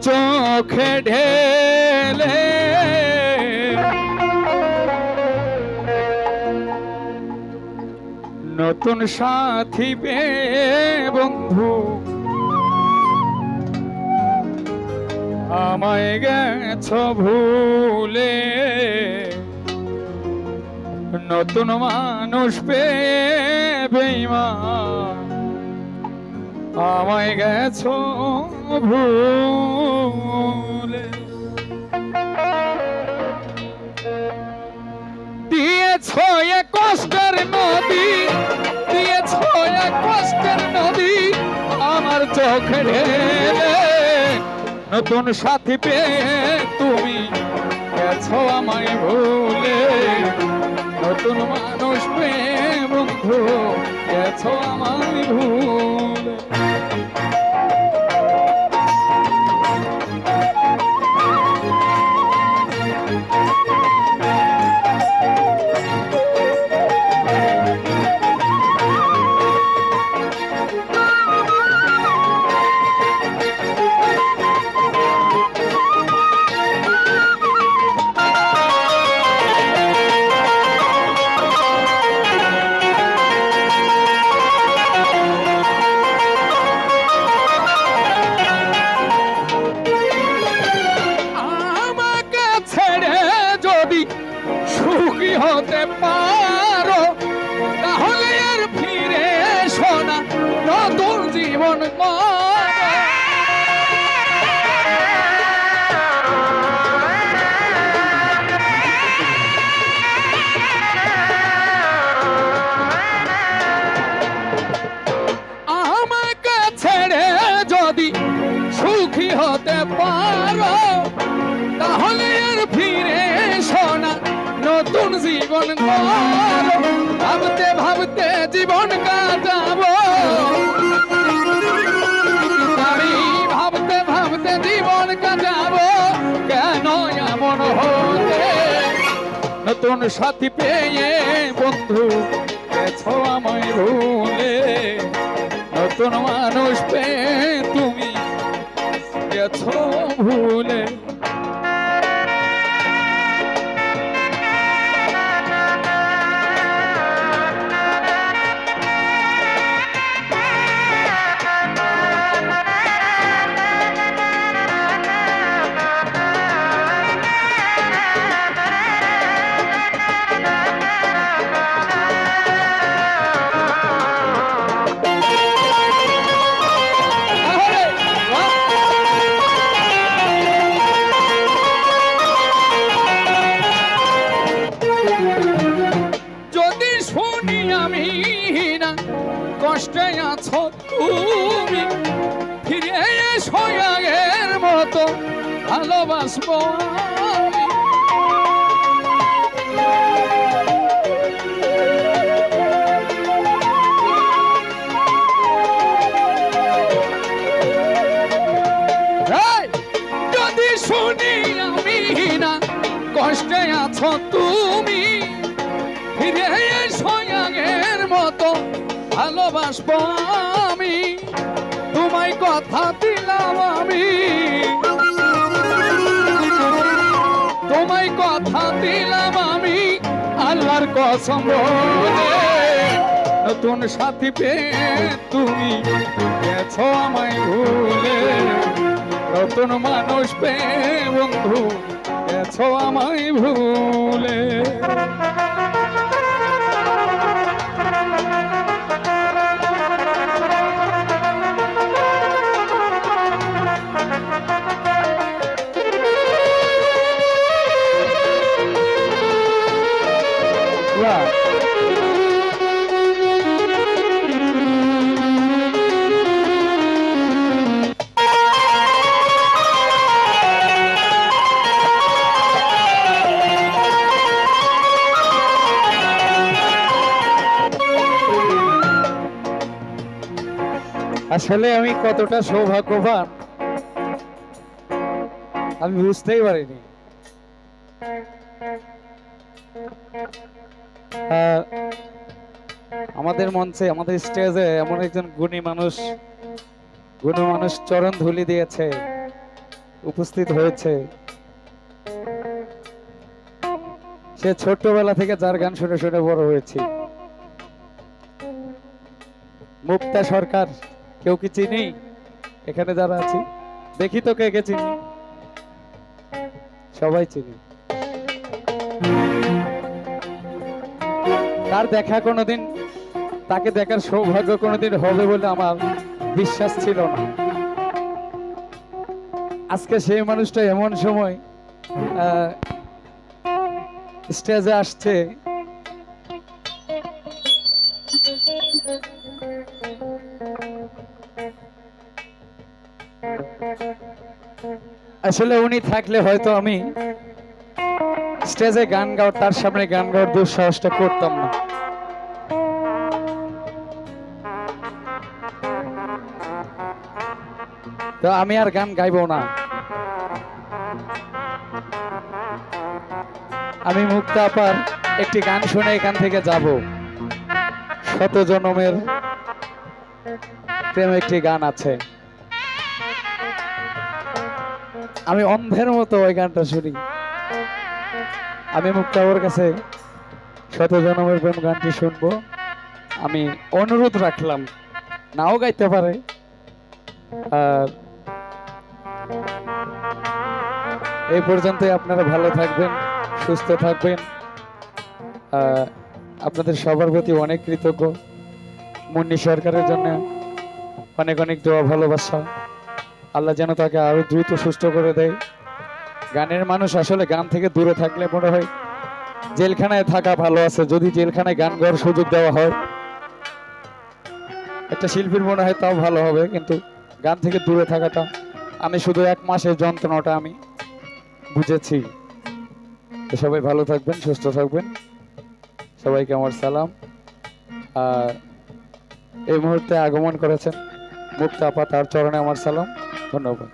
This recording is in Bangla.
চোখে ঢেলে নতুন সাথী পেয়ে বন্ধু আমায় গেছ ভুলে, নতুন মানুষ পেয়ে বেঈমান আমায় গেছ ভুলে। দিয়েছ এ কষ্টের নদী, দিয়েছ এ কষ্টের নদী আমার চোখে ঢেলে, নতুন সাথী পেয়ে তুমি গেছো আমায় ভুলে, নতুন মানুষ পেয়ে বন্ধু গেছো আমায় ভুলে। সুখী হতে পারো তাহলে আর ফিরে এসো না, নতুন জীবন আমাকে ছেড়ে যদি সুখী হতে পারো তাহলে আর ফিরে এসো না, নতুন জীবন গড়ো। ভাবতে ভাবতে জীবন কাটাবো আমি, ভাবতে ভাবতে জীবন কাটাবো, কেন এমন হলে নতুন সাথী পেয়ে বন্ধু গেছো আমায় ভুলে, নতুন মানুষ পেয়ে তুমি গেছো ভুলে। কষ্টে আছো তুমি ফিরে এসো আগের মতো ভালোবাসবো যদি শুনি আমি না কষ্টে আছো তুমি ফিরে এসো আগের মতো ভালোবাসবো আমি, তোমায় কথা দিলাম আমি, তোমায় কথা দিলাম আমি আল্লাহর কসম বলে, নতুন সাথী পেয়ে তুমি গেছো আমায় ভুলে, নতুন মানুষ পেয়ে বন্ধু গেছো আমায় ভুলে। আসলে আমি কতটা সৌভাগ্যবান আমি বুঝতেই পারিনি। আমাদের মঞ্চে আমাদের স্টেজে এমন একজন গুণী মানুষ চরণ ধুলি দিয়েছে, উপস্থিত হয়েছে, সে ছোট্টবেলা থেকে যার গান শুনে শুনে বড় হয়েছে। মুক্তা সরকার, কেউ কি চিনি? এখানে যারা আছি দেখি তো কে কে চিনি, সবাই চিনি। তার দেখা কোনোদিন, তাকে দেখার সৌভাগ্য কোনোদিন হবে বলে আমার বিশ্বাস ছিল না। আজকে সেই মানুষটা এমন সময় স্টেজে আসছে, আসলে উনি থাকলে হয়তো আমি স্টেজে গান গাওয়ার, তার সামনে গান গাওয়ার দুঃসাহসটা করতাম না। তো আমি আর গান গাইবো না। আমি মুক্তা আপার একটি গান শুনে এখান থেকে যাব। শত জনমের প্রেম একটি গান আছে, আমি অন্ধের মতো ওই গানটা শুনি। আমি মুক্তা আপার কাছে শত জনমের প্রেম গানটি শুনবো। আমি অনুরোধ রাখলাম, নাও গাইতে পারে। আর এই পর্যন্তই, আপনারা ভালো থাকবেন, সুস্থ থাকবেন। আপনাদের সবার প্রতি অনেক কৃতজ্ঞ। মুন্নি সরকারের জন্য অনেক অনেক দোয়া, ভালোবাসা। আল্লাহ যেন তাকে আরো দ্রুত সুস্থ করে দেয়। গানের মানুষ আসলে গান থেকে দূরে থাকলে মনে হয় জেলখানায় থাকা ভালো আছে। যদি জেলখানায় গান গাওয়ার সুযোগ দেওয়া হয় একটা শিল্পীর, মনে হয় তাও ভালো হবে। কিন্তু গান থেকে দূরে থাকাটা, আমি শুধু 1 মাসের যন্ত্রণাটা আমি বুঝেছি। তো সবাই ভালো থাকবেন, সুস্থ থাকবেন। সবাইকে আমার সালাম। আর এই মুহূর্তে আগমন করেছেন মুক্তা আপা, তার চরণে আমার সালাম, ধন্যবাদ।